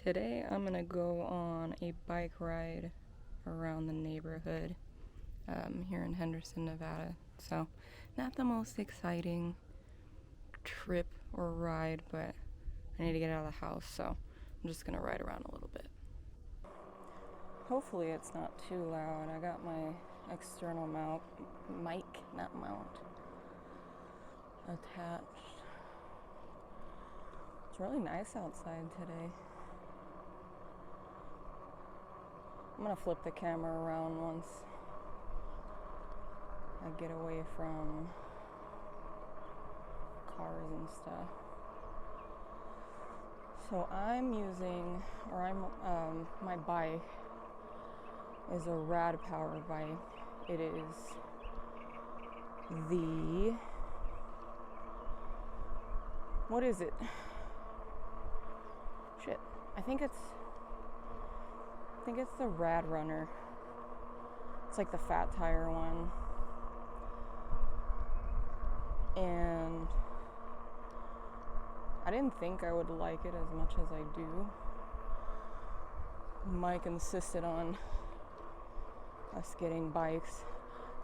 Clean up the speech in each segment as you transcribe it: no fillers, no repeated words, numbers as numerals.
Today I'm gonna go on a bike ride around the neighborhood here in Henderson, Nevada. So not the most exciting trip or ride, but I need to get out of the house, so I'm just gonna ride around a little bit. Hopefully it's not too loud. I got my external mic attached. It's really nice outside today. I'm gonna flip the camera around once I get away from cars and stuff. So my bike is a Rad Power bike. It is what is it? Shit. I think it's the Rad Runner. It's like the fat tire one. And I didn't think I would like it as much as I do. Mike insisted on us getting bikes.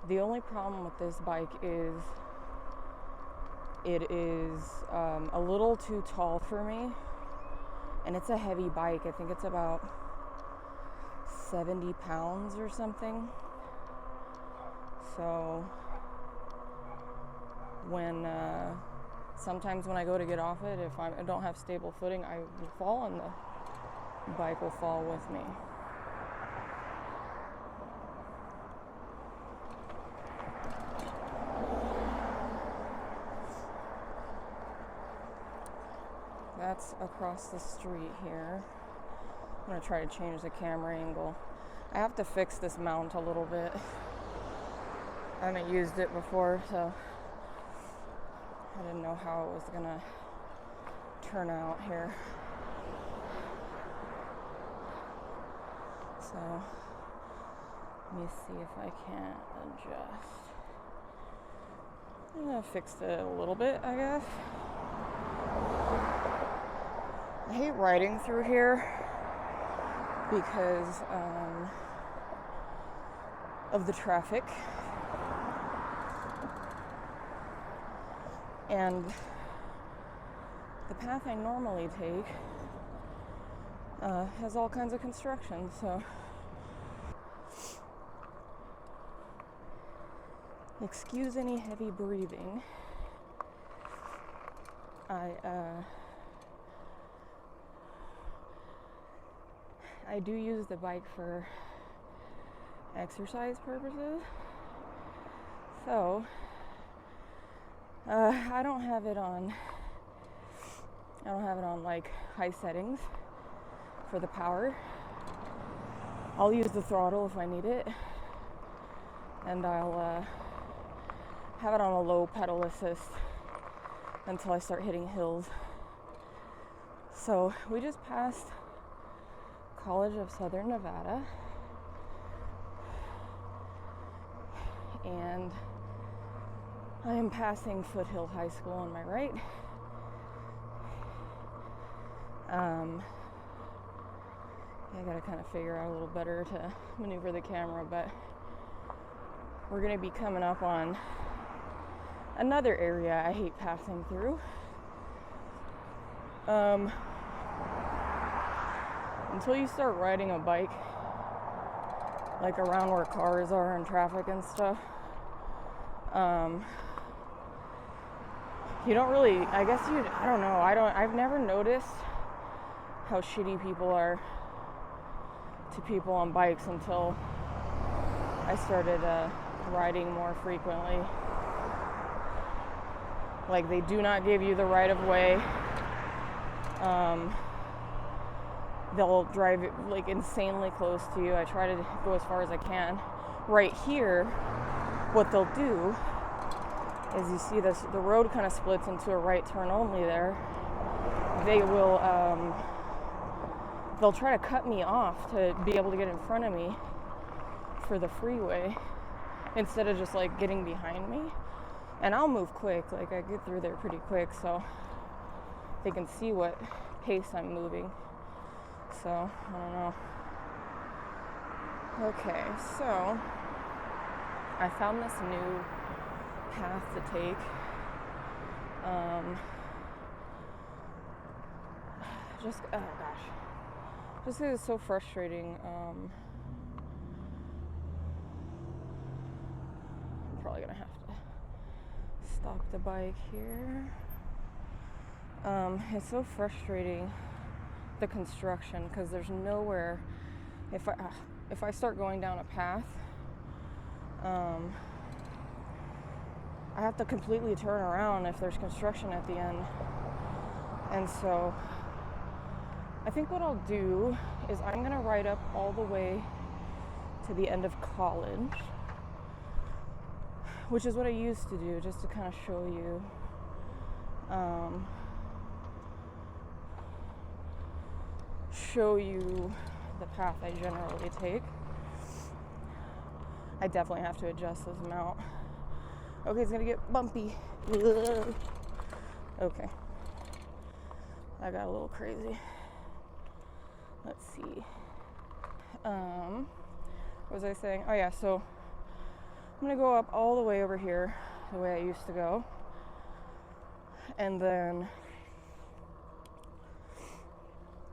The only problem with this bike is it is a little too tall for me, and it's a heavy bike. I think it's about 70 pounds or something. So sometimes when I go to get off it, if I don't have stable footing, I will fall and the bike will fall with me. That's across the street here. I'm gonna try to change the camera angle. I have to fix this mount a little bit. I haven't used it before, so I didn't know how it was gonna turn out here. So let me see if I can adjust. I'm gonna fix it a little bit, I guess. I hate riding through here because of the traffic. And the path I normally take has all kinds of construction, so excuse any heavy breathing. I do use the bike for exercise purposes, so I don't have it on like high settings for the power. I'll use the throttle if I need it, and I'll have it on a low pedal assist until I start hitting hills. So we just passed College of Southern Nevada, and I am passing Foothill High School on my right. I gotta kind of figure out a little better to maneuver the camera, but we're gonna be coming up on another area I hate passing through. Until you start riding a bike, like around where cars are and traffic and stuff, you don't really, I don't know, I've never noticed how shitty people are to people on bikes until I started riding more frequently. Like, they do not give you the right of way. They'll drive like insanely close to you. I try to go as far as I can. Right here, what they'll do is, you see this, the road kind of splits into a right turn only there. They will, they'll try to cut me off to be able to get in front of me for the freeway instead of just like getting behind me. And I'll move quick, like I get through there pretty quick, so they can see what pace I'm moving. So, I don't know. Okay, so I found this new path to take. Just, oh gosh. Just 'cause it's so frustrating. I'm probably gonna have to stop the bike here. It's so frustrating, the construction, because there's nowhere. If I start going down a path, I have to completely turn around if there's construction at the end. And so I think what I'll do is I'm gonna ride up all the way to the end of college, which is what I used to do, just to kind of show you the path I generally take. I definitely have to adjust this mount. Okay, it's gonna get bumpy. Ugh. Okay, I got a little crazy. Let's see. What was I saying? Oh yeah, so I'm gonna go up all the way over here, the way I used to go, and then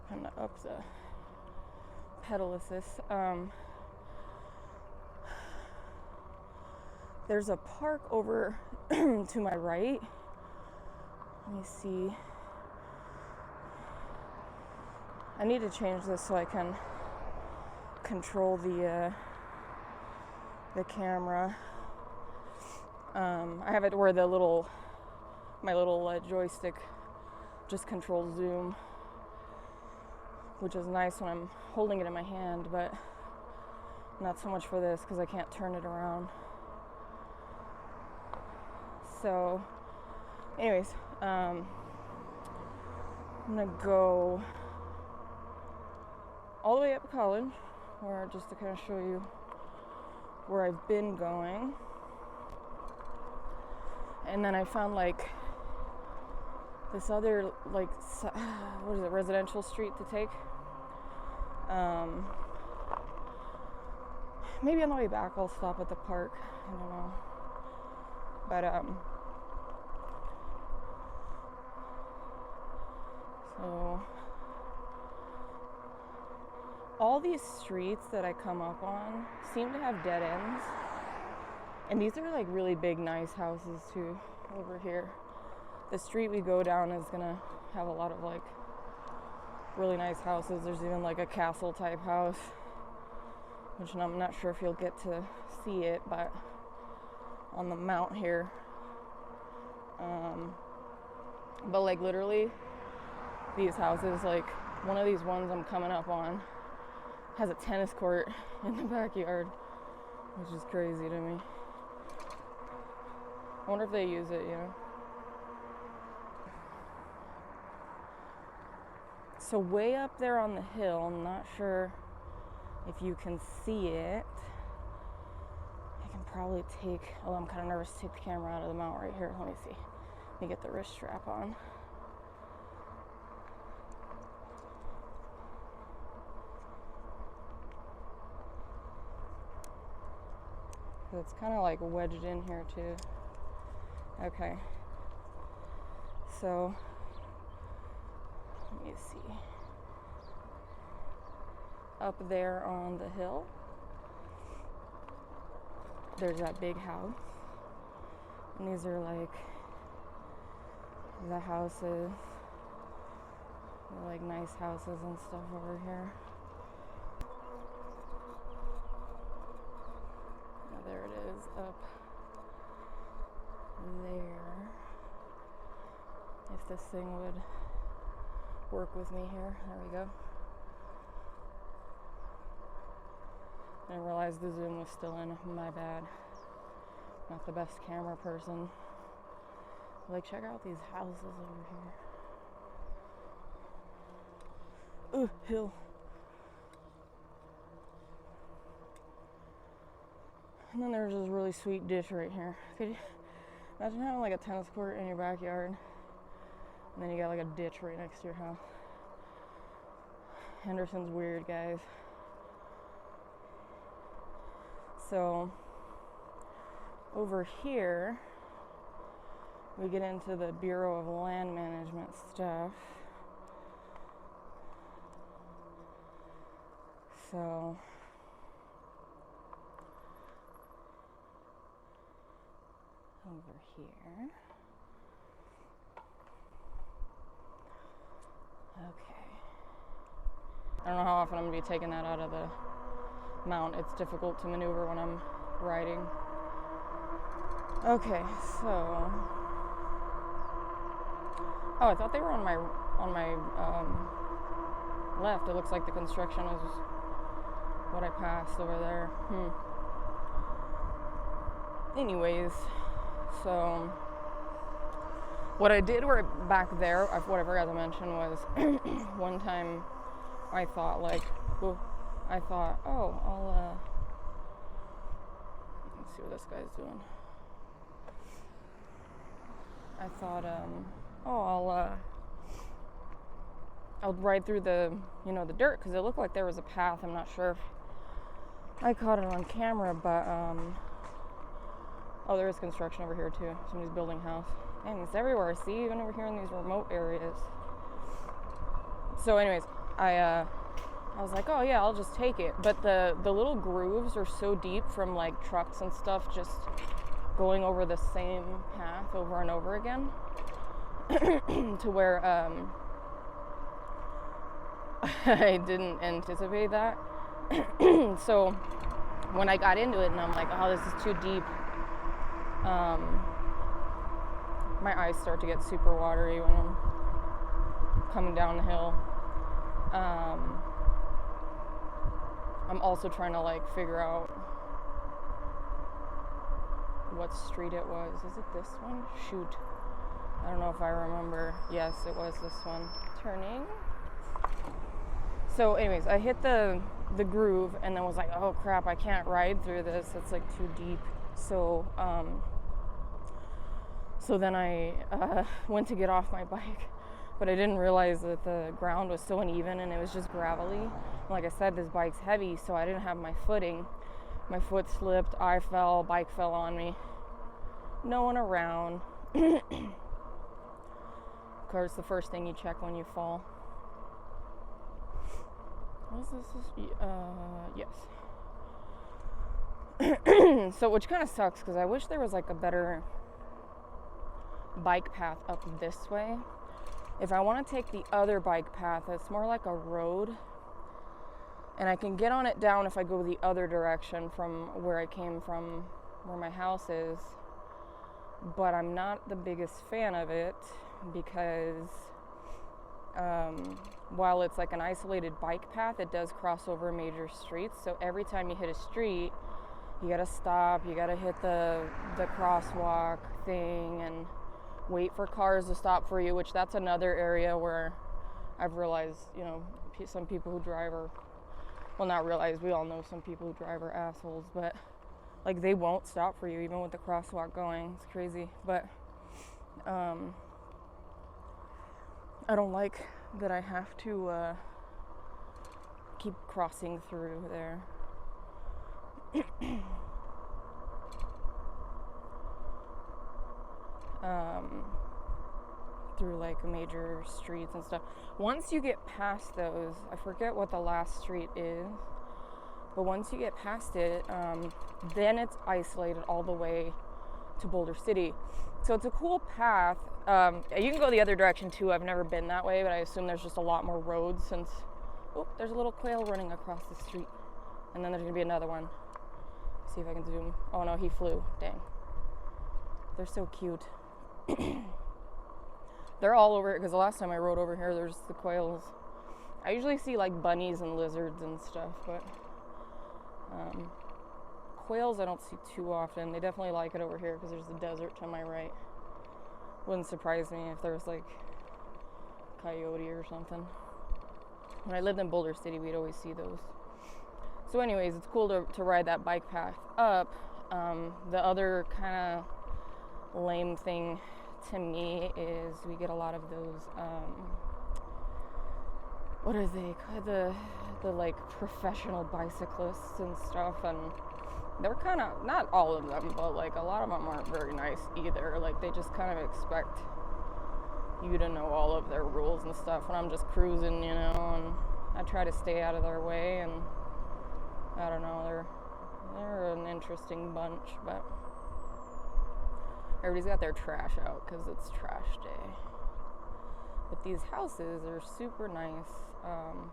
kind of up the pedal assist. There's a park over to my right. Let me see. I need to change this so I can control the camera. I have it where my little joystick just controls zoom, which is nice when I'm holding it in my hand, but not so much for this because I can't turn it around. So, anyways, I'm gonna go all the way up to college, or just to kind of show you where I've been going. And then I found like this other what is it, residential street to take. Maybe on the way back I'll stop at the park. I don't know. But so all these streets that I come up on seem to have dead ends. And these are like really big, nice houses too over here. The street we go down is gonna have a lot of like really nice houses. There's even like a castle type house, which I'm not sure if you'll get to see it, but on the mount here. But like literally these houses, like one of these ones I'm coming up on has a tennis court in the backyard, which is crazy to me. I wonder if they use it, you know? So way up there on the hill, I'm not sure if you can see it. I can probably take, although I'm kind of nervous to take the camera out of the mount right here. Let me see. Let me get the wrist strap on. It's kind of like wedged in here too. Okay. So, let me see. Up there on the hill, there's that big house. And these are like the houses. They're like nice houses and stuff over here. There it is, up there. If this thing would work with me here. There we go. I didn't realize the zoom was still in. My bad. Not the best camera person. Like, check out these houses over here. Ooh, hill. And then there's this really sweet ditch right here. Could you imagine having like a tennis court in your backyard, and then you got like a ditch right next to your house? Henderson's weird, guys. So over here, we get into the Bureau of Land Management stuff. So over here. Okay. I don't know how often I'm going to be taking that out of the mount. It's difficult to maneuver when I'm riding. Okay, so... Oh, I thought they were on my left. It looks like the construction is what I passed over there. Anyways, so what I did back there, what I forgot to mention was one time I thought I'll let's see what this guy's doing. I thought, I'll ride through the dirt, because it looked like there was a path. I'm not sure if I caught it on camera, but there is construction over here too. Somebody's building a house. Dang, it's everywhere. See, even over here in these remote areas. So anyways, I was like, oh yeah, I'll just take it. But the little grooves are so deep from like trucks and stuff just going over the same path over and over again to where I didn't anticipate that. So when I got into it and I'm like, oh, this is too deep, my eyes start to get super watery when I'm coming down the hill. I'm also trying to like figure out what street it was. Is it this one? Shoot. I don't know if I remember. Yes, it was this one. Turning. So anyways, I hit the groove and then was like, oh crap, I can't ride through this. It's like too deep. So then I went to get off my bike, but I didn't realize that the ground was so uneven and it was just gravelly. Like I said, this bike's heavy, so I didn't have my footing. My foot slipped, I fell, bike fell on me. No one around. Of course, the first thing you check when you fall. What is this? Yes. So, which kind of sucks, because I wish there was like a better bike path up this way. If I want to take the other bike path, it's more like a road, and I can get on it down if I go the other direction from where I came from, where my house is. But I'm not the biggest fan of it, because while it's like an isolated bike path, it does cross over major streets. So every time you hit a street, you gotta stop, you gotta hit the crosswalk thing and wait for cars to stop for you, which that's another area where I've realized, some people who drive are, well, not realize, we all know some people who drive are assholes, but like they won't stop for you even with the crosswalk going. It's crazy. But I don't like that I have to keep crossing through there. Through like major streets and stuff. Once you get past those, I forget what the last street is, but once you get past it, then it's isolated all the way to Boulder City. So it's a cool path. You can go the other direction too. I've never been that way, but I assume there's just a lot more roads since, there's a little quail running across the street. And then there's gonna be another one. See if I can zoom. Oh no, he flew, dang. They're so cute. They're all over, because the last time I rode over here, there's the quails. I usually see like bunnies and lizards and stuff, but quails I don't see too often. They definitely like it over here because there's the desert to my right. Wouldn't surprise me if there was like coyote or something. When I lived in Boulder City, we'd always see those. So anyways, it's cool to ride that bike path up. The other kind of lame thing to me is we get a lot of those what are they, the like professional bicyclists and stuff, and they're kind of, not all of them, but like a lot of them aren't very nice either. Like they just kind of expect you to know all of their rules and stuff, and I'm just cruising, you know, and I try to stay out of their way, and I don't know, they're an interesting bunch, but everybody's got their trash out because it's trash day. But these houses are super nice.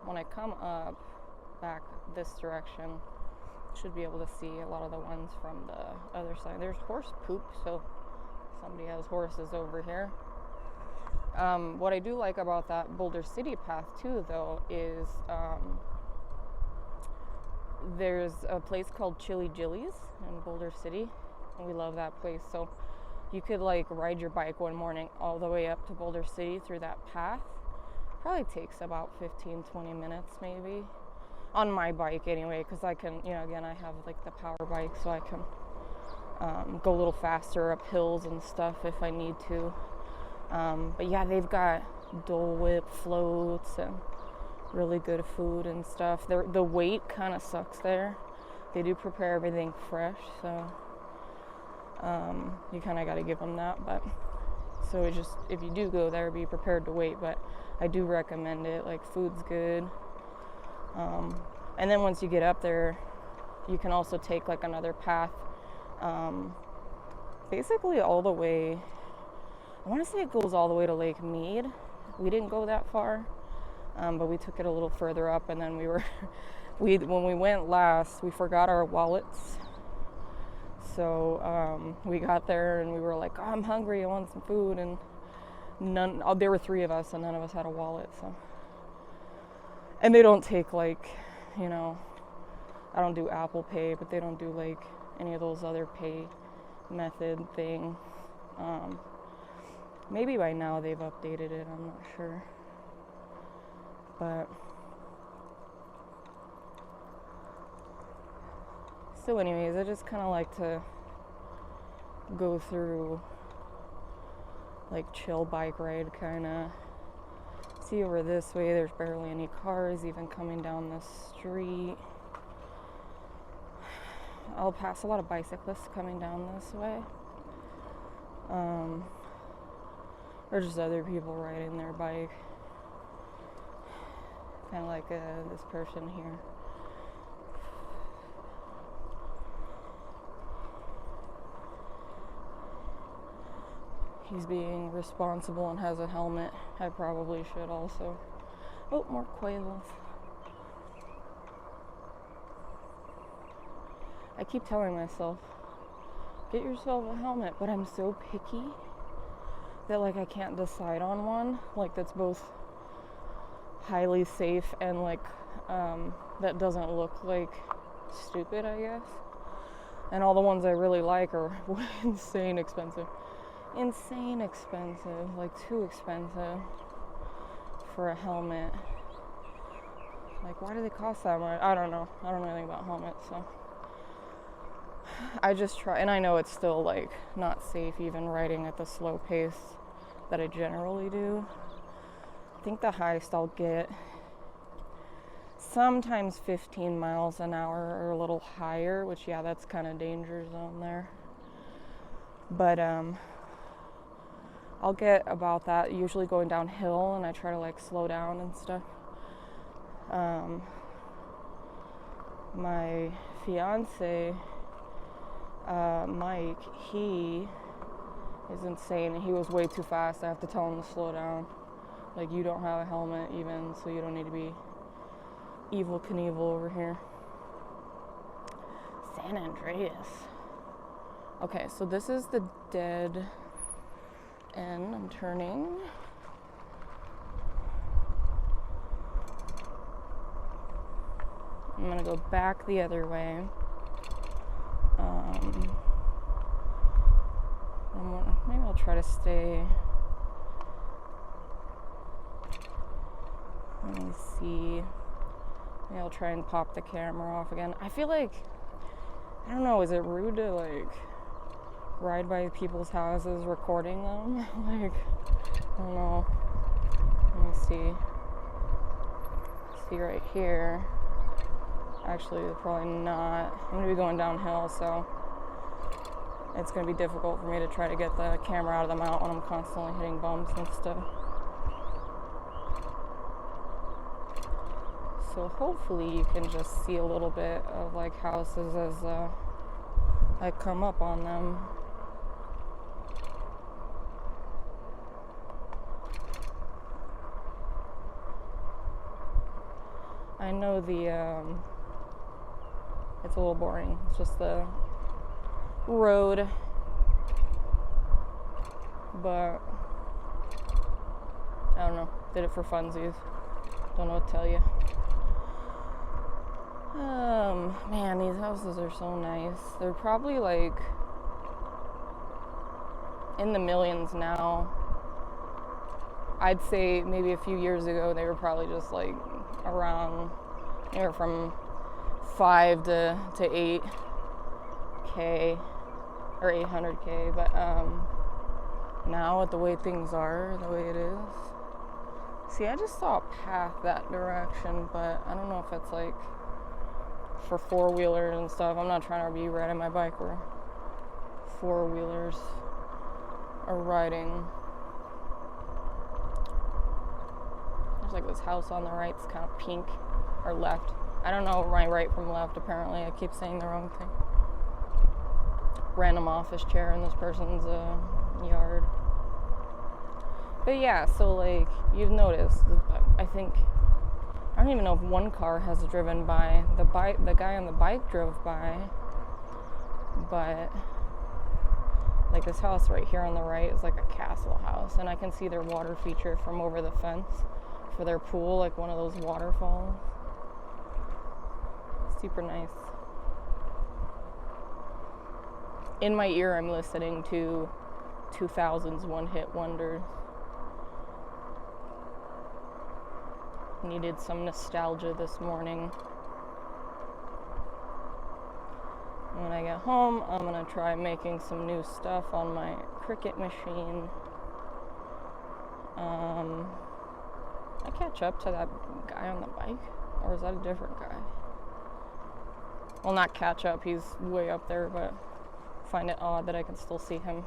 When I come up back this direction, should be able to see a lot of the ones from the other side. There's horse poop, so somebody has horses over here. What I do like about that Boulder City path too, though, is there's a place called Chili Jilly's in Boulder City, and we love that place. So you could like ride your bike one morning all the way up to Boulder City through that path. Probably takes about 15-20 minutes maybe, on my bike anyway, because I can, you know, again, I have like the power bike, so I can go a little faster up hills and stuff if I need to. But yeah, they've got Dole Whip floats and really good food and stuff. The wait kind of sucks there. They do prepare everything fresh, so you kind of got to give them that. But so it just, if you do go there, be prepared to wait. But I do recommend it. Like, food's good. And then once you get up there, you can also take like another path, basically all the way. I want to say it goes all the way to Lake Mead. We didn't go that far, but we took it a little further up, and then when we went last, we forgot our wallets. So we got there and we were like, oh, I'm hungry, I want some food, and there were 3 of us and none of us had a wallet. So, and they don't take like, you know, I don't do Apple Pay, but they don't do like any of those other pay method thing. Maybe by now they've updated it, I'm not sure. But so anyways, I just kind of like to go through like chill bike ride kind of. See, over this way there's barely any cars even coming down the street. I'll pass a lot of bicyclists coming down this way. Or just other people riding their bike. Kind of like this person here. He's being responsible and has a helmet. I probably should also. Oh, more quails. I keep telling myself, get yourself a helmet, but I'm so picky that like I can't decide on one like that's both highly safe and like that doesn't look like stupid, I guess. And all the ones I really like are insane expensive, like too expensive for a helmet. Like, why do they cost that much? I don't know anything about helmets, so I just try, and I know it's still like not safe even riding at the slow pace that I generally do. I think the highest I'll get sometimes 15 miles an hour or a little higher, which yeah, that's kind of danger zone there. But I'll get about that, usually going downhill, and I try to like slow down and stuff. My fiance, Mike, he is insane, and he was way too fast. I have to tell him to slow down. Like, you don't have a helmet even, so you don't need to be Evel Knievel over here. San Andreas. Okay, so this is the dead end. I'm turning. I'm gonna go back the other way. Maybe I'll try to stay. Let me see. Maybe I'll try and pop the camera off again. I feel like, I don't know, is it rude to like ride by people's houses recording them? Like, I don't know. Let me see. see right here. Actually, probably not. I'm going to be going downhill, so it's going to be difficult for me to try to get the camera out of the mount when I'm constantly hitting bumps and stuff. So hopefully you can just see a little bit of like houses as I come up on them. I know it's a little boring. It's just the road, but I don't know. Did it for funsies. Don't know what to tell you. Man, these houses are so nice. They're probably like in the millions now. I'd say maybe a few years ago they were probably just like around anywhere from 5 to 8K or 800K, but now with the way things are, the way it is. See, I just saw a path that direction, but I don't know if it's like for four-wheelers and stuff. I'm not trying to be riding my bike where four-wheelers are riding. There's like this house on the right. It's kind of pink, or left. I don't know my right from left, apparently. I keep saying the wrong thing. Random office chair in this person's yard. But yeah, so like, you've noticed, I think, I don't even know if one car has driven by. The guy on the bike drove by, but like this house right here on the right is like a castle house, and I can see their water feature from over the fence for their pool, like one of those waterfalls. Super nice. In my ear, I'm listening to 2000's one-hit wonders. Needed some nostalgia this morning. When I get home, I'm gonna try making some new stuff on my Cricut machine. I catch up to that guy on the bike, or is that a different guy? Well, not catch up, he's way up there, but find it odd that I can still see him.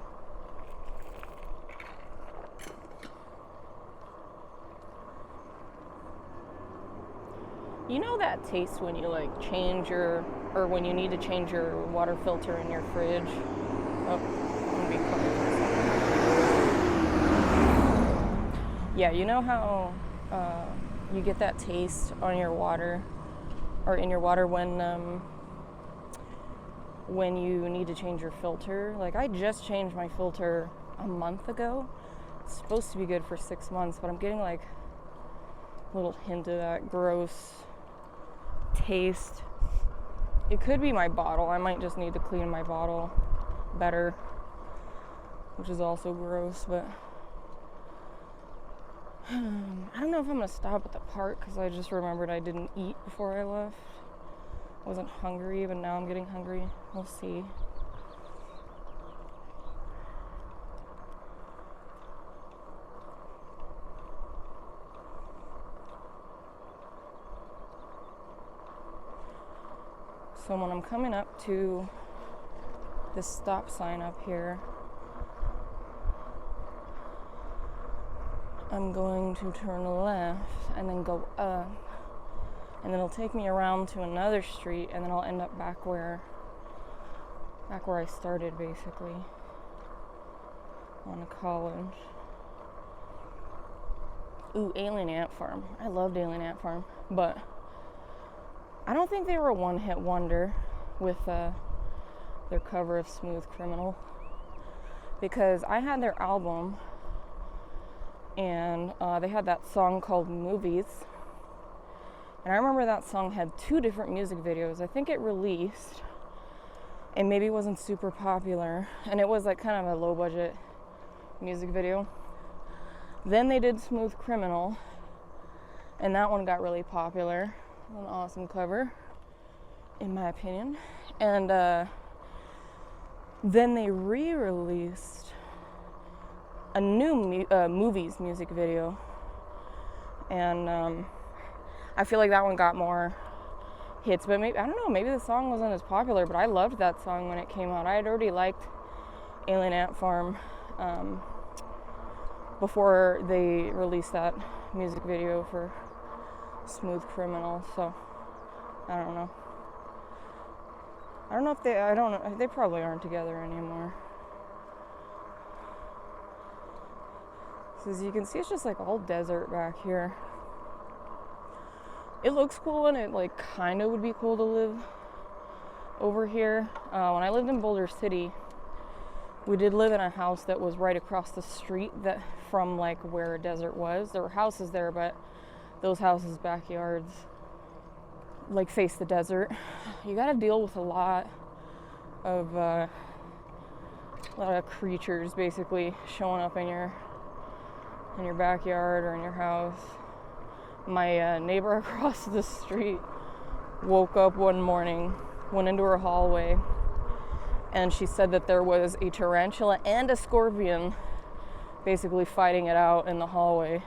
You know that taste when you like change or when you need to change your water filter in your fridge? Oh, I'm gonna be quiet. Yeah, you know how you get that taste on your water, or in your water when you need to change your filter? Like, I just changed my filter a month ago. It's supposed to be good for 6 months, but I'm getting like a little hint of that gross taste. It could be my bottle. I might just need to clean my bottle better, which is also gross, but I don't know if I'm gonna stop at the park because I just remembered I didn't eat before I left. I wasn't hungry, but now I'm getting hungry. We'll see. So when I'm coming up to this stop sign up here, I'm going to turn left and then go up, and then it'll take me around to another street, and then I'll end up back where I started, basically, on a college. Ooh, Alien Ant Farm. I loved Alien Ant Farm, but I don't think they were a one-hit wonder with their cover of Smooth Criminal, because I had their album, and they had that song called Movies, and I remember that song had 2 different music videos. I think it released and maybe wasn't super popular, and it was like kind of a low-budget music video. Then they did Smooth Criminal, and that one got really popular. An awesome cover, in my opinion. And then they re-released a new Movies music video, and I feel like that one got more hits, but maybe, I don't know, maybe the song wasn't as popular, but I loved that song when it came out. I had already liked Alien Ant Farm before they released that music video for Smooth Criminal, so I don't know. I don't know if they probably aren't together anymore. So as you can see, it's just like all desert back here. It looks cool, and it like kind of would be cool to live over here. When I lived in Boulder City, we did live in a house that was right across the street from like where a desert was. There were houses there, but those houses' backyards like face the desert. You got to deal with a lot of creatures basically showing up in your backyard or in your house. My neighbor across the street woke up one morning, went into her hallway, and she said that there was a tarantula and a scorpion basically fighting it out in the hallway,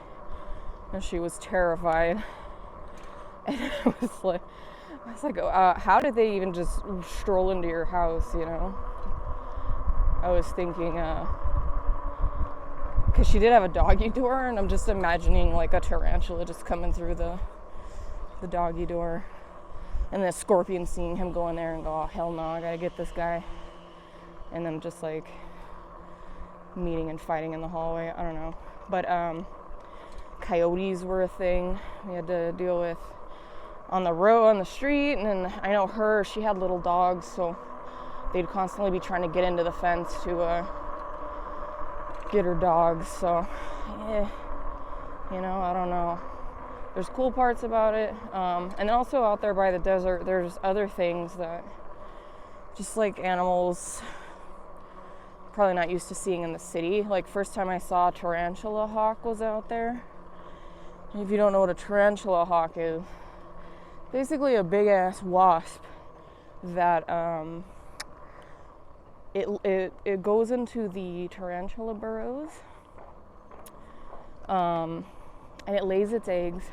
and she was terrified. And I was like, how did they even just stroll into your house, you know? I was thinking, because she did have a doggy door, and I'm just imagining like a tarantula just coming through the doggy door, and the scorpion seeing him go in there and go, oh hell no, I gotta get this guy, and then just like meeting and fighting in the hallway. I don't know, but coyotes were a thing we had to deal with on the street, and then I know she had little dogs, so they'd constantly be trying to get into the fence to get her dogs. So you know, I don't know, there's cool parts about it, and then also out there by the desert there's other things that just like animals probably not used to seeing in the city. Like first time I saw a Tarantula Hawk was out there. And if you don't know what a Tarantula Hawk is, basically a big ass wasp that it goes into the tarantula burrows, and it lays its eggs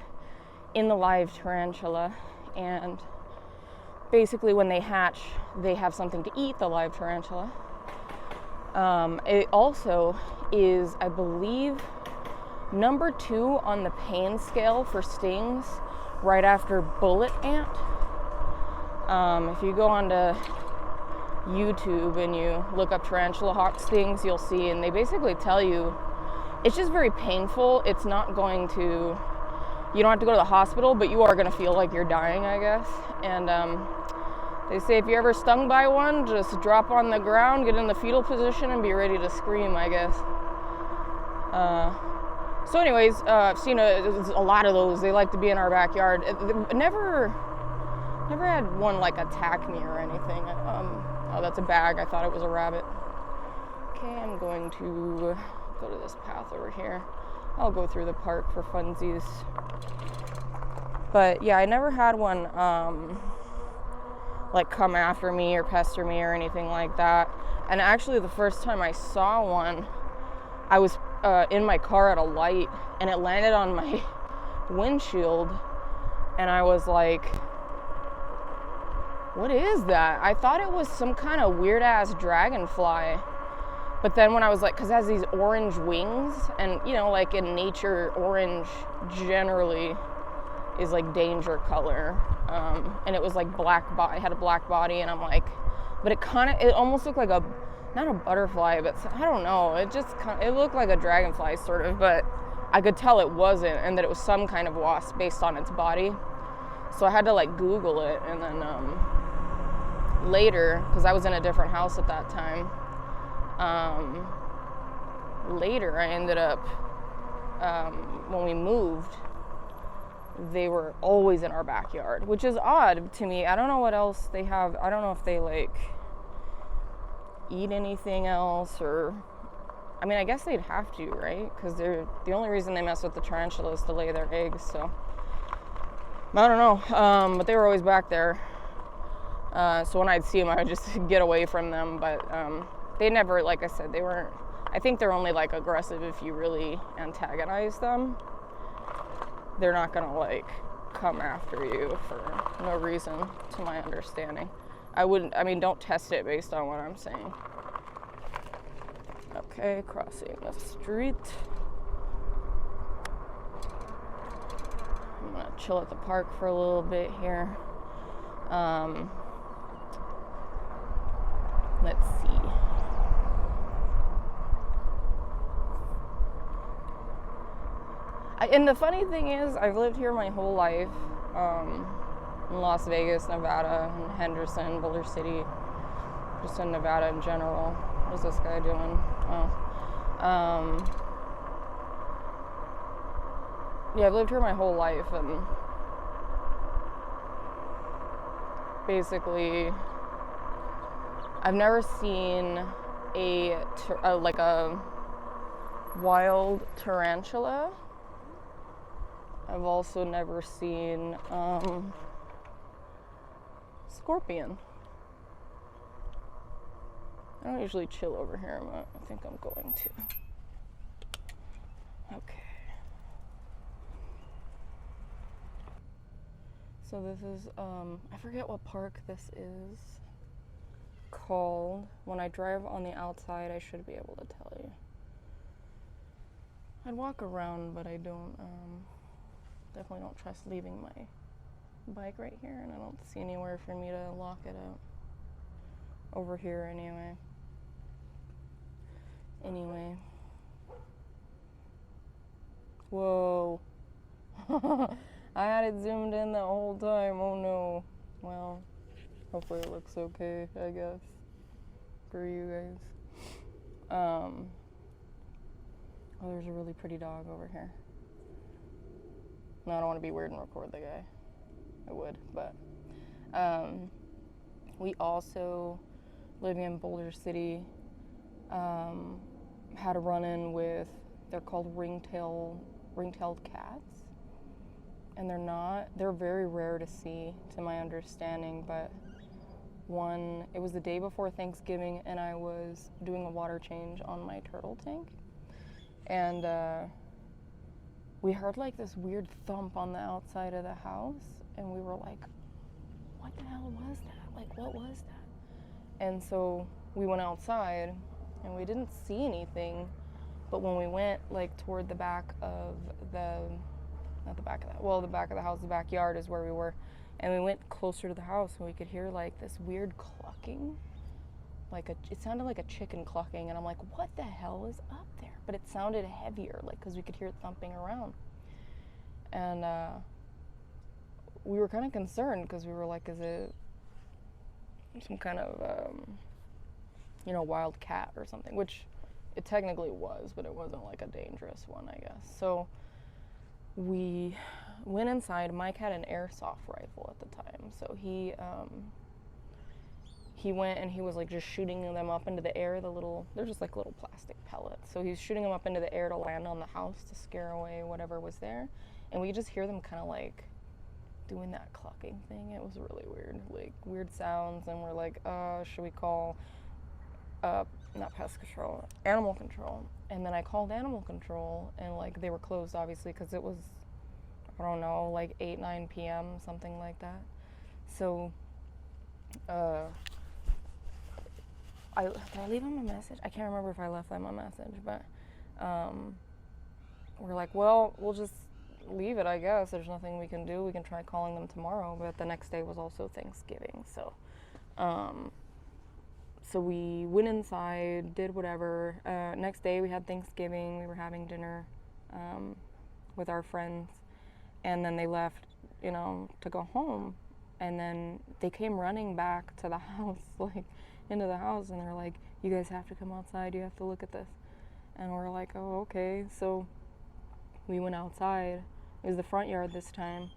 in the live tarantula, and basically when they hatch they have something to eat, the live tarantula. It also is, I believe, number 2 on the pain scale for stings, right after bullet ant. If you go onto YouTube and you look up Tarantula Hawk stings, you'll see, and they basically tell you it's just very painful. It's not going to, you don't have to go to the hospital, but you are going to feel like you're dying, I guess. And they say if you're ever stung by one, just drop on the ground, get in the fetal position, and be ready to scream, I guess. So anyways, I've seen a lot of those. They like to be in our backyard. Never had one like attack me or anything. Oh, that's a bag. I thought it was a rabbit. Okay, I'm going to go to this path over here. I'll go through the park for funsies. But yeah, I never had one like come after me or pester me or anything like that. And actually the first time I saw one, I was in my car at a light, and it landed on my windshield, and I was like, what is that? I thought it was some kind of weird ass dragonfly. But then when I was like, because it has these orange wings, and you know, like in nature, orange generally is like danger color, and it was like it had a black body, and I'm like, but it almost looked like not a butterfly, but I don't know, it looked like a dragonfly sort of, but I could tell it wasn't, and that it was some kind of wasp based on its body. So I had to like Google it, and then later, because I was in a different house at that time, later I ended up, when we moved, they were always in our backyard, which is odd to me. I don't know what else they have. I don't know if they like eat anything else, or I mean, I guess they'd have to, right? Because they're the only reason they mess with the tarantula is to lay their eggs. So I don't know, but they were always back there. So when I'd see them, I would just get away from them. But they never, like I said, they weren't. I think they're only like aggressive if you really antagonize them. They're not gonna like come after you for no reason, to my understanding. Don't test it based on what I'm saying. Okay, crossing the street. I'm gonna chill at the park for a little bit here. Let's see. And the funny thing is, I've lived here my whole life, in Las Vegas, Nevada, in Henderson, Boulder City, just in Nevada in general. What is this guy doing? Yeah, I've lived here my whole life, and basically, I've never seen a wild tarantula. I've also never seen scorpion. I don't usually chill over here, but I think I'm going to. Okay. So this is, I forget what park this is called. When I drive on the outside, I should be able to tell you. I'd walk around, but I don't, definitely don't trust leaving my bike right here, and I don't see anywhere for me to lock it up. Over here, anyway. Whoa. I had it zoomed in the whole time. Oh no. Well, hopefully it looks okay, I guess, for you guys. Oh, there's a really pretty dog over here. No, I don't want to be weird and record the guy. I would, but we also, living in Boulder City, had a run-in with, they're called ringtailed cats, and they're very rare to see, to my understanding, but it was the day before Thanksgiving, and I was doing a water change on my turtle tank, and we heard like this weird thump on the outside of the house, and we were like, what the hell was that? Like, what was that? And so we went outside, and we didn't see anything, but when we went like toward the back of the back of the house, the backyard is where we were, and we went closer to the house, and we could hear like this weird clucking, it sounded like a chicken clucking, and I'm like, what the hell is up there? But it sounded heavier, like, because we could hear it thumping around, and we were kind of concerned, because we were like, is it some kind of wild cat or something, which it technically was, but it wasn't like a dangerous one, I guess. So we went inside. Mike had an airsoft rifle at the time, so he went and he was like just shooting them up into the air. They're just like little plastic pellets. So he's shooting them up into the air to land on the house to scare away whatever was there. And we just hear them kind of like doing that clucking thing. It was really weird, like weird sounds. And we're like, should we call not pest control, animal control? And then I called animal control, and like they were closed, obviously, because it was, I don't know, like 8-9 p.m., something like that. So did I leave him a message? I can't remember if I left them a message, but we're like, well, we'll just leave it, I guess. There's nothing we can do. We can try calling them tomorrow. But the next day was also Thanksgiving, so we went inside, did whatever. Next day we had Thanksgiving. We were having dinner with our friends, and then they left, to go home. And then they came running back to the house, like into the house, and they're like, you guys have to come outside, you have to look at this. And we're like, oh, okay. So we went outside. It was the front yard this time,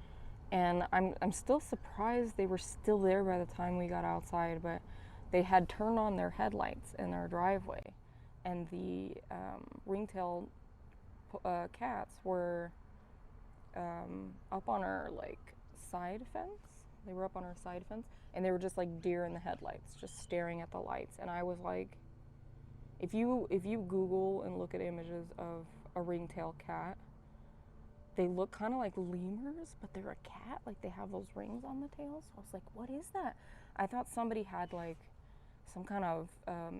and I'm still surprised they were still there by the time we got outside, but they had turned on their headlights in our driveway, and the ringtail cats were up on our like side fence. They were up on our side fence, and they were just like deer in the headlights, just staring at the lights. And I was like, if you Google and look at images of a ringtail cat, they look kind of like lemurs, but they're a cat. Like they have those rings on the tail. So I was like, what is that? I thought somebody had like some kind of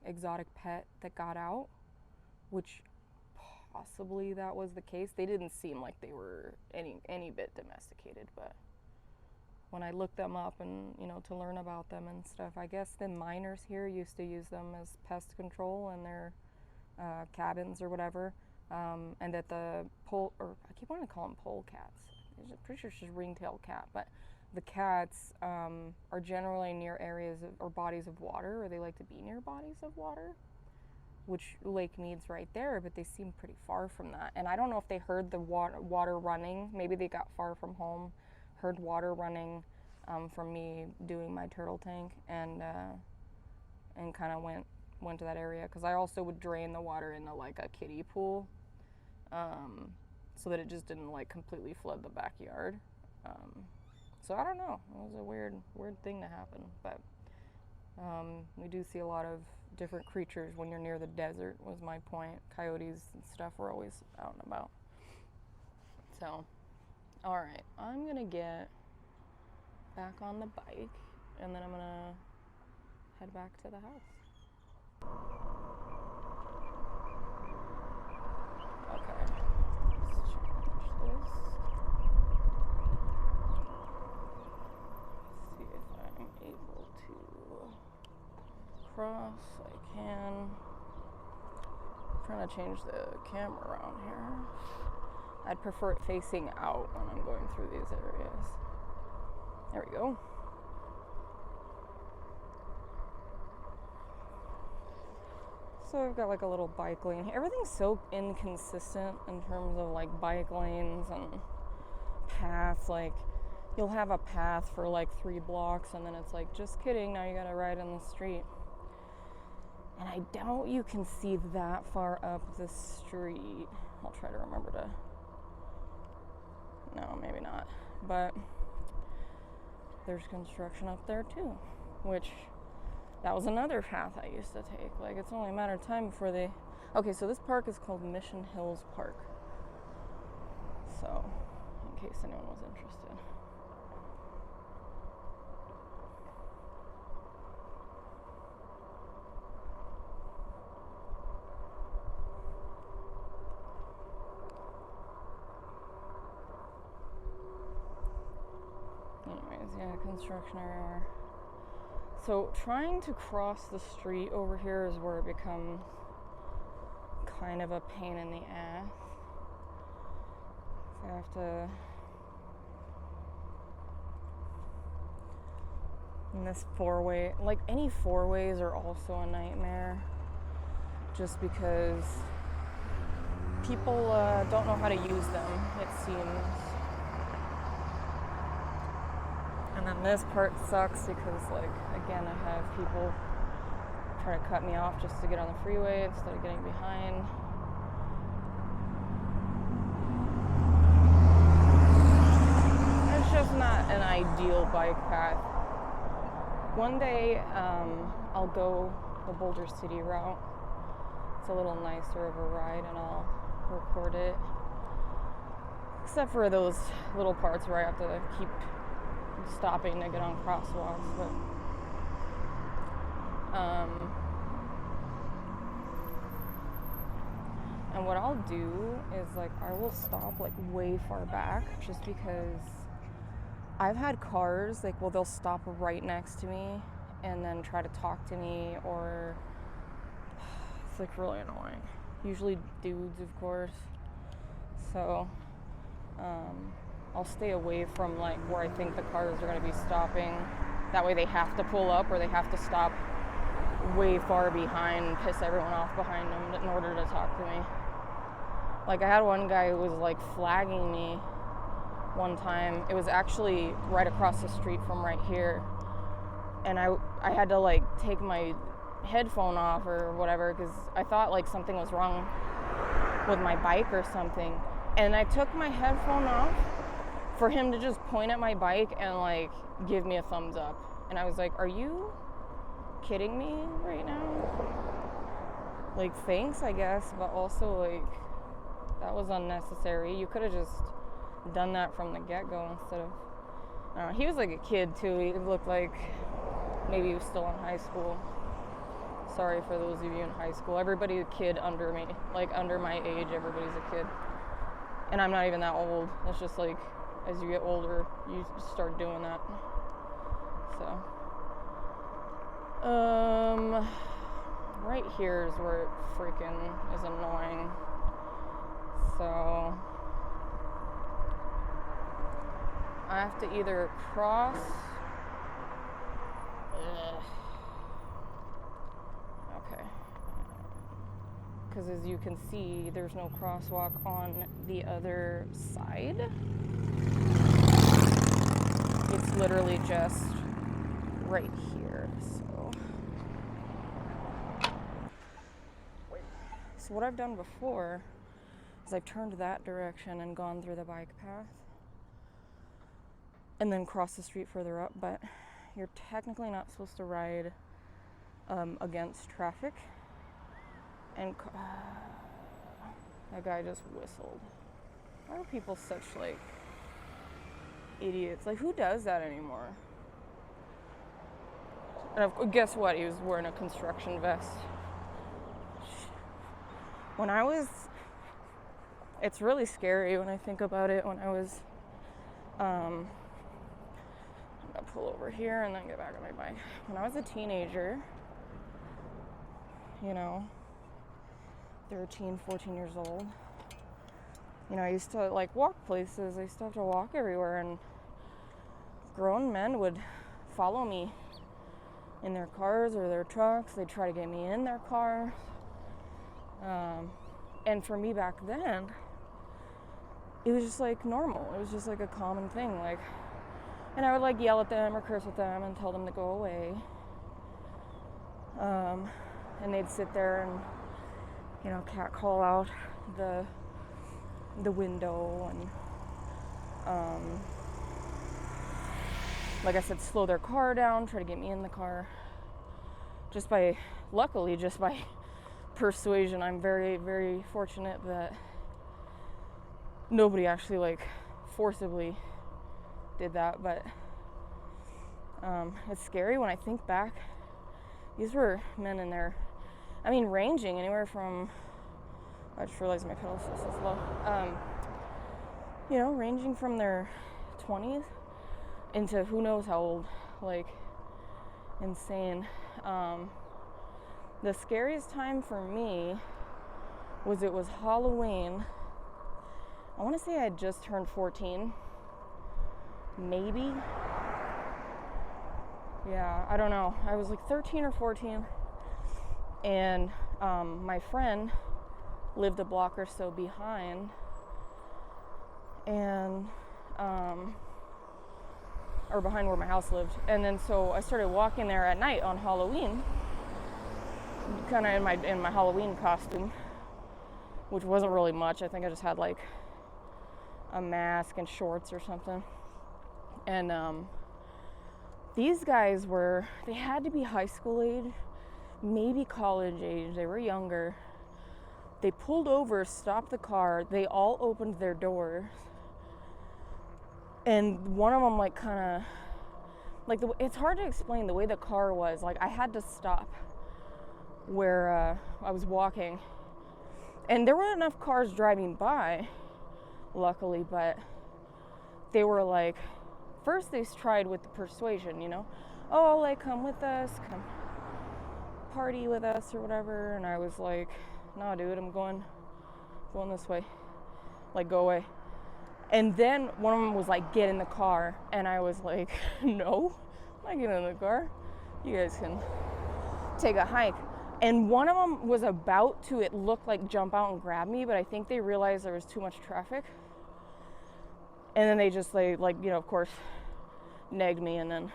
exotic pet that got out, which possibly that was the case. They didn't seem like they were any bit domesticated, but when I looked them up and, you know, to learn about them and stuff, I guess the miners here used to use them as pest control in their cabins or whatever, and that the I keep wanting to call them polecats. I'm pretty sure it's just ringtail cat, but the cats are generally near areas or bodies of water, or they like to be near bodies of water, which Lake Mead's right there, but they seem pretty far from that. And I don't know if they heard the water running. Maybe they got far from home, heard water running from me doing my turtle tank, and kind of went to that area, because I also would drain the water into like a kiddie pool, so that it just didn't like completely flood the backyard. So I don't know, it was a weird thing to happen, but we do see a lot of different creatures when you're near the desert, was my point. Coyotes and stuff were always out and about. So, alright, I'm gonna get back on the bike, and then I'm gonna head back to the house. Okay, let's change this. See if I'm able to cross. I can. I'm trying to change the camera around here. I'd prefer it facing out when I'm going through these areas. There we go. So I've got like a little bike lane. Everything's so inconsistent in terms of like bike lanes and paths. Like you'll have a path for like 3 blocks, and then it's like, just kidding, now you gotta ride in the street. And I doubt you can see that far up the street. I'll try to remember to. No, maybe not. But there's construction up there too, which that was another path I used to take. Like, it's only a matter of time before they. Okay, so this park is called Mission Hills Park. So, in case anyone was interested. Anyways, yeah, construction everywhere. So trying to cross the street over here is where it becomes kind of a pain in the ass. So I have to. And this 4-way, like any 4-ways are also a nightmare, just because people don't know how to use them, it seems. And then this part sucks because, like, again, I have people try to cut me off just to get on the freeway instead of getting behind. It's just not an ideal bike path. One day, I'll go the Boulder City route. It's a little nicer of a ride, and I'll record it. Except for those little parts where I have to keep stopping to get on crosswalks, but and what I'll do is, like, I will stop like way far back, just because I've had cars like, well, they'll stop right next to me and then try to talk to me, or it's like really annoying. Usually dudes, of course. So I'll stay away from like where I think the cars are going to be stopping. That way they have to pull up, or they have to stop way far behind and piss everyone off behind them in order to talk to me. Like, I had one guy who was like flagging me one time. It was actually right across the street from right here, and I had to like take my headphone off or whatever, because I thought like something was wrong with my bike or something, and I took my headphone off for him to just point at my bike and like give me a thumbs up. And I was like, are you kidding me right now? Like, thanks, I guess, but also like, that was unnecessary. You could have just done that from the get-go instead of, I don't know, he was like a kid too. He looked like maybe he was still in high school. Sorry for those of you in high school. Everybody's a kid under me, like under my age, everybody's a kid. And I'm not even that old. It's just like, as you get older, you start doing that. So, right here is where it freaking is annoying. So, I have to either cross. Okay. Because as you can see, there's no crosswalk on the other side. It's literally just right here. So what I've done before is I've turned that direction and gone through the bike path and then crossed the street further up, but you're technically not supposed to ride against traffic. And that guy just whistled. Why are people such like idiots? Like, who does that anymore? And guess what? He was wearing a construction vest. When I was, it's really scary when I think about it. When I was, I'm gonna pull over here and then get back on my bike. When I was a teenager, 13, 14 years old, I used to like walk places. I used to have to walk everywhere, and grown men would follow me in their cars or their trucks. They'd try to get me in their car. And for me back then, it was just like normal. It was just like a common thing. Like, and I would like yell at them or curse at them and tell them to go away. And they'd sit there and, catcall out the window and, like I said, slow their car down, try to get me in the car. Luckily, just by persuasion, I'm very, very fortunate that nobody actually like forcibly did that. But it's scary when I think back. These were men in their, ranging anywhere from, I just realized my pedal assist is low, ranging from their 20s into who knows how old, like insane. The scariest time for me was Halloween. I want to say I had just turned 14, maybe. Yeah, I don't know. I was like 13 or 14, and my friend lived a block or so behind, and or behind where my house lived. And then so I started walking there at night on Halloween, kind of in my Halloween costume, which wasn't really much. I think I just had like a mask and shorts or something. And these guys they had to be high school age, maybe college age. They were younger. They pulled over, stopped the car. They all opened their doors. And one of them like kind of, like it's hard to explain the way the car was. Like I had to stop where I was walking. And there weren't enough cars driving by, luckily, but they were like, first they tried with the persuasion, oh, like come with us, come party with us or whatever. And I was like, no, dude, I'm going this way, like go away. And then one of them was like, get in the car. And I was like, no, I'm not getting in the car. You guys can take a hike. And one of them was about to, it looked like, jump out and grab me, but I think they realized there was too much traffic. And then they just of course, negged me and then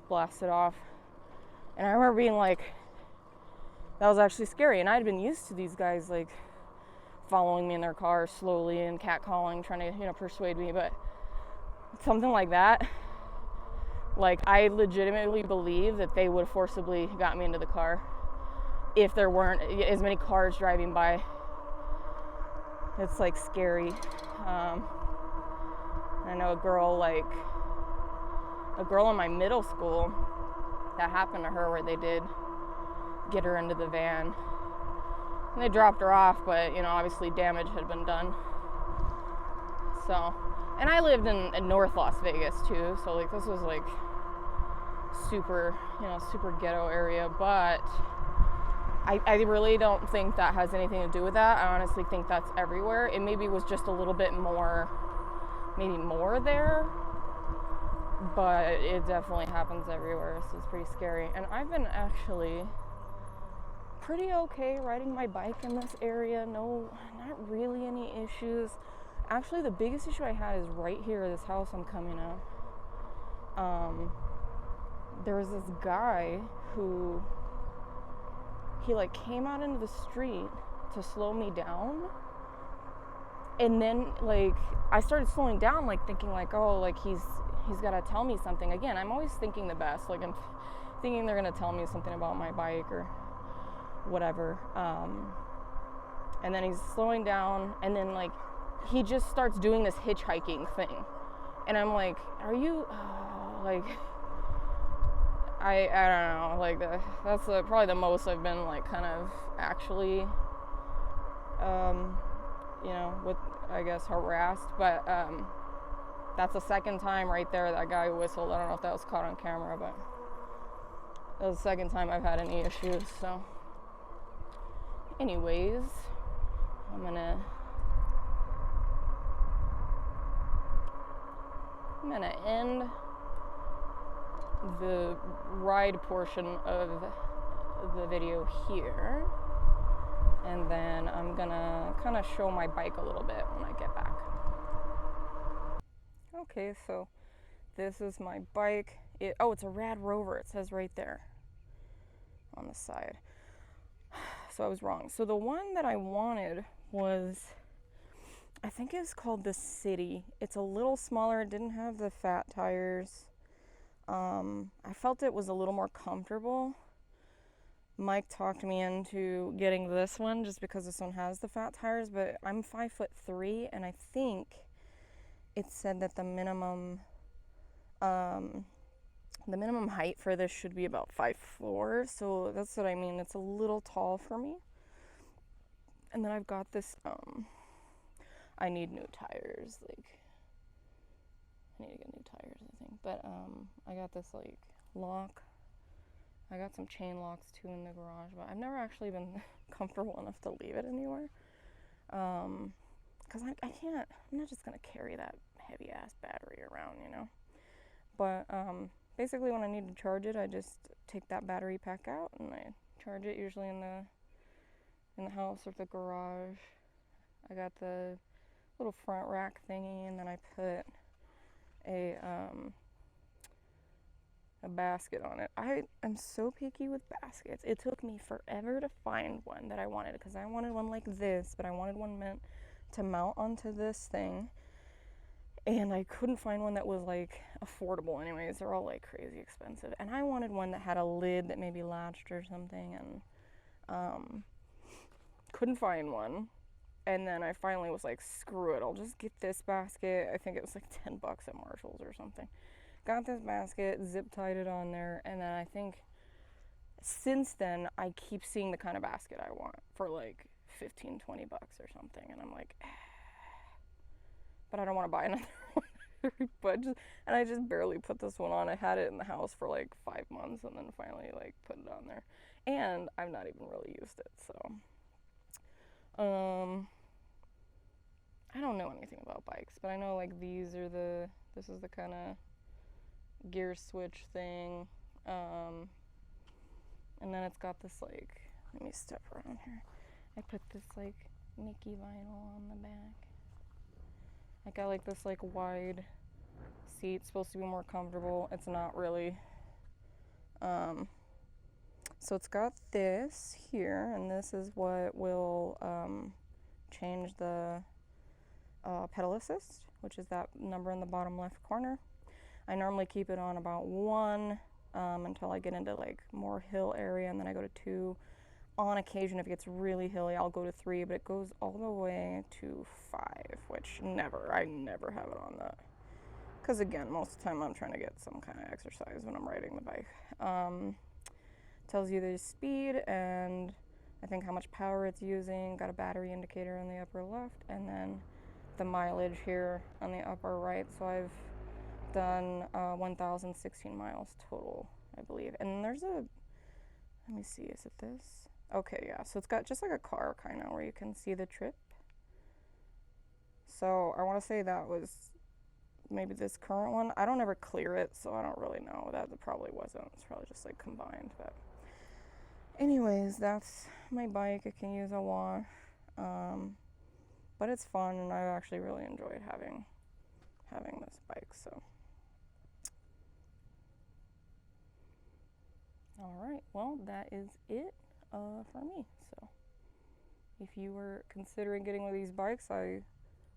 blasted off. And I remember being like, that was actually scary. And I'd been used to these guys like following me in their car slowly and catcalling, trying to, persuade me. But something like that, like I legitimately believe that they would have forcibly got me into the car if there weren't as many cars driving by. It's like scary. I know a girl in my middle school, that happened to her where they did get her into the van. And they dropped her off, but, obviously damage had been done. So, and I lived in North Las Vegas too, so this was super, super ghetto area, but I really don't think that has anything to do with that. I honestly think that's everywhere. It maybe was just a little bit more, maybe more there, but it definitely happens everywhere, so it's pretty scary. And I've been actually pretty okay riding my bike in this area. No, not really any issues. Actually, the biggest issue I had is right here, this house I'm coming up. There was this guy who, he came out into the street to slow me down, and then I started slowing down, thinking he's got to tell me something. Again, I'm always thinking the best, I'm thinking they're gonna tell me something about my bike or whatever. And then he's slowing down, and then he just starts doing this hitchhiking thing, and I'm like, are you I don't know, that's probably the most I've been kind of actually with, I guess, harassed. But that's the second time right there that guy whistled. I don't know if that was caught on camera, but that was the second time I've had any issues. So anyways, I'm gonna end the ride portion of the video here, and then I'm gonna kind of show my bike a little bit when I get back. Okay, so this is my bike. It's a Rad Rover, it says right there on the side. So I was wrong. So the one that I wanted was, I think it's called the City. It's a little smaller, it didn't have the fat tires. I felt it was a little more comfortable. Mike talked me into getting this one just because this one has the fat tires, but I'm 5'3", and I think it said that the minimum height for this should be about 5'4", so that's what I mean. It's a little tall for me. And then I've got this, I need new tires, I need to get new tires, I think. But I got this lock. I got some chain locks too in the garage, but I've never actually been comfortable enough to leave it anywhere. Because I can't, I'm not just gonna carry that heavy ass battery around, But basically when I need to charge it, I just take that battery pack out and I charge it, usually in the house or the garage. I got the little front rack thingy, and then I put a basket on it. I am so picky with baskets. It took me forever to find one that I wanted, because I wanted one like this, but I wanted one meant to mount onto this thing, and I couldn't find one that was affordable. Anyways, they're all crazy expensive, and I wanted one that had a lid that maybe latched or something, and couldn't find one. And then I finally was screw it, I'll just get this basket. I think it was $10 at Marshall's or something. Got this basket, zip tied it on there, and then I think since then I keep seeing the kind of basket I want for $15-20 or something, and I'm but I don't want to buy another one. And I just barely put this one on. I had it in the house for 5 months, and then finally put it on there, and I've not even really used it. So I don't know anything about bikes, but I know this is the kind of gear switch thing, and then it's got this let me step around here. I put this Mickey vinyl on the back. I got this wide seat, supposed to be more comfortable. It's not really. So it's got this here, and this is what will change the pedal assist, which is that number in the bottom left corner. I normally keep it on about 1 until I get into more hill area, and then I go to 2. On occasion, if it gets really hilly, I'll go to 3, but it goes all the way to 5, which I never have it on that. because again, most of the time I'm trying to get some kind of exercise when I'm riding the bike. Tells you the speed and I think how much power it's using. Got a battery indicator on the upper left, and then the mileage here on the upper right. So I've done 1,016 miles total, I believe. And there's a, let me see, is it this? Okay, yeah, so it's got just like a car kind of where you can see the trip. So I want to say that was maybe this current one. I don't ever clear it, so I don't really know. That probably wasn't. It's probably just like combined. But anyways, that's my bike. It can use a wash, but it's fun, and I actually really enjoyed having this bike. So, all right. Well, that is it for me. So, if you were considering getting one of these bikes, I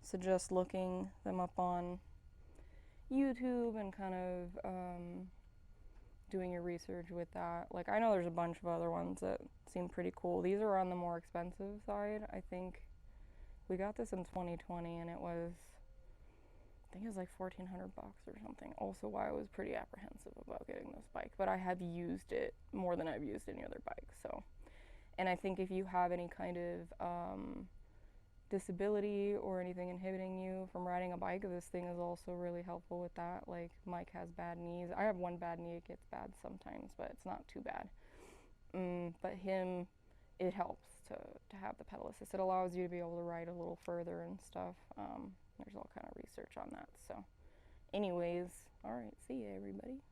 suggest looking them up on YouTube and kind of doing your research with that. Like, I know there's a bunch of other ones that seem pretty cool. These are on the more expensive side. I think we got this in 2020 and it was like $1,400 or something. Also why I was pretty apprehensive about getting this bike, but I have used it more than I've used any other bike. So, and I think if you have any kind of disability or anything inhibiting you from riding a bike, this thing is also really helpful with that. Like, Mike has bad knees. I have one bad knee. It gets bad sometimes, but it's not too bad. But him, it helps to have the pedal assist. It allows you to be able to ride a little further and stuff. There's all kind of research on that. So anyways, all right, see ya everybody.